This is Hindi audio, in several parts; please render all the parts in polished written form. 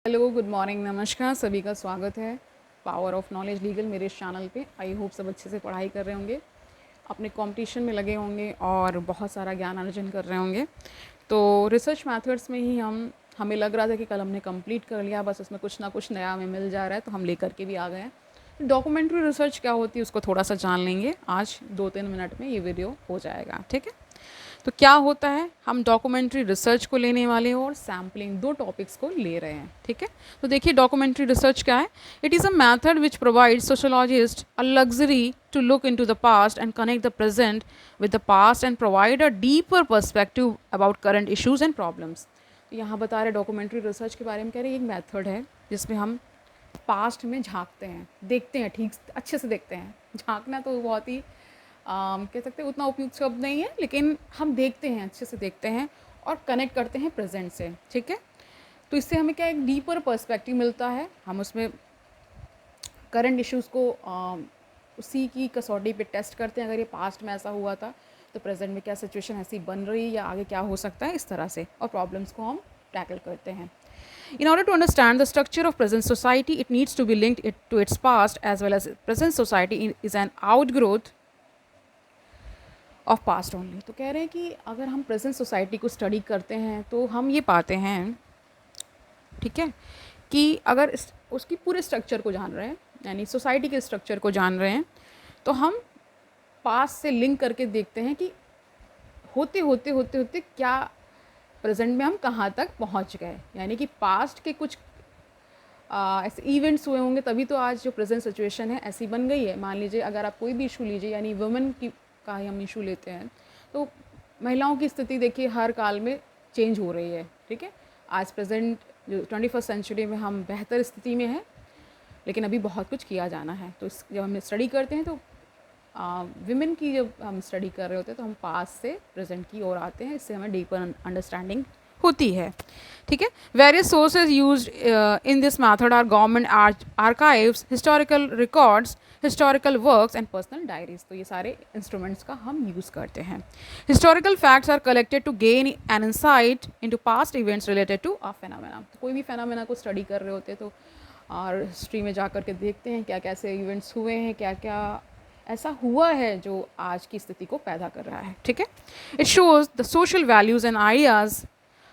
हेलो, गुड मॉर्निंग, नमस्कार, सभी का स्वागत है पावर ऑफ नॉलेज लीगल मेरे इस चैनल पे। आई होप सब अच्छे से पढ़ाई कर रहे होंगे, अपने कंपटीशन में लगे होंगे और बहुत सारा ज्ञान अर्जन कर रहे होंगे। तो रिसर्च मेथड्स में ही हमें लग रहा था कि कल हमने कंप्लीट कर लिया, बस उसमें कुछ ना कुछ नया हमें मिल जा रहा है, तो हम लेकर के भी आ गए हैं। डॉक्यूमेंट्री रिसर्च क्या होती है उसको थोड़ा सा जान लेंगे। आज 2-3 मिनट में ये वीडियो हो जाएगा, ठीक है। तो क्या होता है, हम डॉक्यूमेंट्री रिसर्च को लेने वाले हैं और सैम्पलिंग, दो टॉपिक्स को ले रहे हैं, ठीक है। तो देखिए डॉक्यूमेंट्री रिसर्च क्या है। It is a method which provide sociologist a luxury to look into the past and connect the present with the past and provide a deeper perspective about current issues and problems. तो यहाँ बता रहे डॉक्यूमेंट्री रिसर्च के बारे में, कह रहे एक मैथड है जिसमें हम पास्ट में झांकते हैं, देखते हैं, ठीक अच्छे से देखते हैं। झांकना तो बहुत ही कह सकते हैं उतना उपयुक्त शब्द नहीं है, लेकिन हम देखते हैं, अच्छे से देखते हैं और कनेक्ट करते हैं प्रेजेंट से, ठीक है। तो इससे हमें क्या एक डीपर पर्सपेक्टिव मिलता है। हम उसमें करंट इश्यूज़ को उसी की कसौटी पे टेस्ट करते हैं। अगर ये पास्ट में ऐसा हुआ था तो प्रेजेंट में क्या सिचुएशन ऐसी बन रही है या आगे क्या हो सकता है, इस तरह से, और प्रॉब्लम्स को हम टैकल करते हैं। In order to understand the structure of present society, it needs to be linked to its past, as well as present society is an outgrowth of past only. तो कह रहे हैं कि अगर हम प्रेजेंट सोसाइटी को स्टडी करते हैं तो हम ये पाते हैं, ठीक है, कि अगर उसकी पूरे स्ट्रक्चर को जान रहे हैं, यानी सोसाइटी के स्ट्रक्चर को जान रहे हैं, तो हम पास्ट से लिंक करके देखते हैं कि होते होते होते होते क्या प्रेजेंट में हम कहाँ तक पहुँच गए। यानी कि पास्ट के कुछ ऐसे इवेंट्स हुए होंगे तभी तो आज जो प्रेजेंट सिचुएशन है ऐसी बन गई है। मान लीजिए अगर आप कोई भी इशू लीजिए, यानी वुमेन की का ही हम इशू लेते हैं, तो महिलाओं की स्थिति देखिए हर काल में चेंज हो रही है, ठीक है। आज प्रेजेंट जो 21st सेंचुरी में हम बेहतर स्थिति में हैं, लेकिन अभी बहुत कुछ किया जाना है। तो जब हम स्टडी करते हैं तो विमेन की जब हम स्टडी कर रहे होते हैं तो हम पास्ट से प्रेजेंट की ओर आते हैं, इससे हमें डीपर अंडरस्टैंडिंग होती है, ठीक है। Various sources used in this method are government archives, historical records, historical works and personal diaries. तो ये सारे इंस्ट्रूमेंट्स का हम यूज़ करते हैं। Historical facts are collected to gain an insight into past events related to a phenomena. तो कोई भी फेनोमेना को स्टडी कर रहे होते हैं तो और हिस्ट्री में जा कर के देखते हैं क्या कैसे इवेंट्स हुए हैं, क्या क्या ऐसा हुआ है जो आज की स्थिति को पैदा कर रहा है, ठीक है। It shows the social values and ideas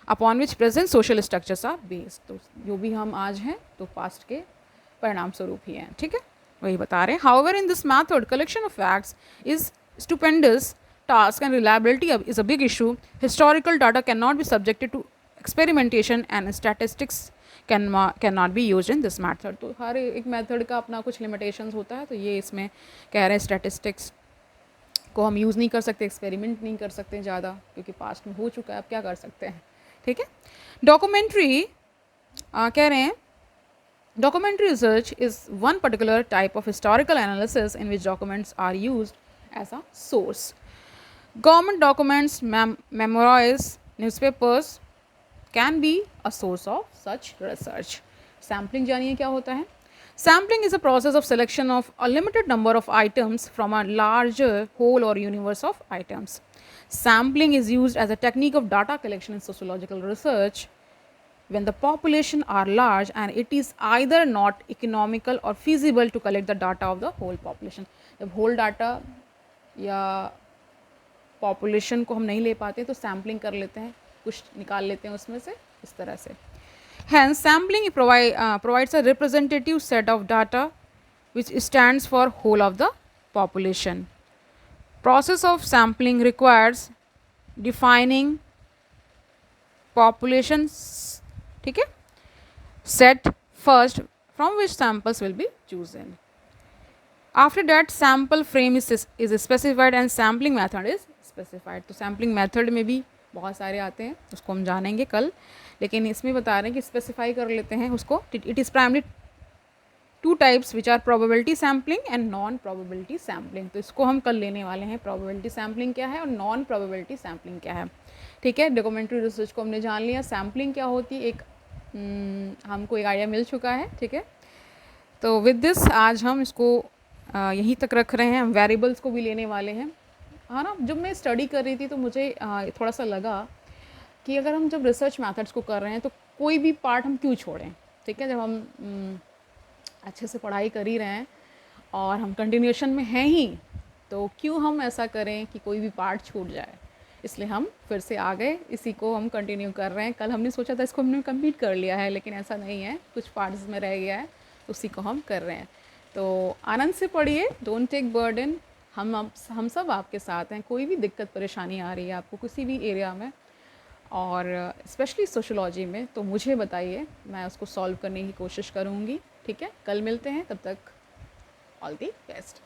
upon which present social structures are based. तो जो भी हम आज हैं तो पास्ट के परिणाम स्वरूप ही हैं, ठीक है, वही बता रहे हैं। However in this method collection of facts is stupendous task and reliability is a big issue. Historical data can not be subjected to experimentation and statistics can not be use in this method. तो हर एक मैथड का अपना कुछ लिमिटेशंस होता है, तो ये इसमें कह रहे हैं स्टैटिस्टिक्स को हम यूज़ नहीं कर सकते, एक्सपेरिमेंट नहीं कर सकते ज़्यादा, क्योंकि पास्ट में हो चुका है, अब क्या कर सकते हैं, ठीक है। डॉक्यूमेंट्री कह रहे हैं documentary research is one particular type of historical analysis in which documents are used as a source. Government documents, memorise, newspapers can be a source of such research. Sampling जानिए क्या होता है। Sampling is a process of selection of a limited number of items from a larger whole or universe of items. Sampling is used as a technique of data collection in sociological research when the population are large and it is either not economical or feasible to collect the data of the whole population. जब whole data या population को हम नहीं ले पाते तो sampling कर लेते हैं, कुछ निकाल लेते हैं उसमें से, इस तरह से। Hence, sampling provides a representative set of data which stands for whole of the population. Process of sampling requires defining populations, ठीक है, set first from which samples will be chosen. After that, sample frame is specified and sampling method is specified. तो sampling method में भी बहुत सारे आते हैं, उसको हम जानेंगे कल, लेकिन इसमें बता रहे हैं कि स्पेसिफाई कर लेते हैं उसको। It is primary two types which are probability sampling and non probability sampling. तो इसको हम कल लेने वाले हैं, प्रोबेबिलिटी सैम्पलिंग क्या है और नॉन प्रोबेबिलिटी सैम्पलिंग क्या है, ठीक है। डॉक्यूमेंट्री रिसर्च को हमने जान लिया, सैम्पलिंग क्या होती है एक हमको एक आइडिया मिल चुका है, ठीक है। तो विद दिस आज हम इसको यहीं तक रख रहे हैं। हम वेरिएबल्स को भी लेने वाले हैं, हाँ ना। जब मैं स्टडी कर रही थी तो मुझे थोड़ा सा लगा कि अगर हम जब रिसर्च मेथड्स को कर रहे हैं तो कोई भी पार्ट हम क्यों छोड़ें, ठीक है, जब हम अच्छे से पढ़ाई कर ही रहे हैं और हम कंटिन्यूएशन में हैं ही, तो क्यों हम ऐसा करें कि कोई भी पार्ट छूट जाए। इसलिए हम फिर से आ गए, इसी को हम कंटिन्यू कर रहे हैं। कल हमने सोचा था इसको हमने कंप्लीट कर लिया है, लेकिन ऐसा नहीं है, कुछ पार्ट्स में रह गया है, उसी को हम कर रहे हैं। तो आनंद से पढ़िए, डोंट टेक बर्डन। हम सब आपके साथ हैं। कोई भी दिक्कत परेशानी आ रही है आपको किसी भी एरिया में, और स्पेशली सोशोलॉजी में, तो मुझे बताइए, मैं उसको सॉल्व करने की कोशिश करूँगी। ठीक है, कल मिलते हैं, तब तक ऑल दी बेस्ट।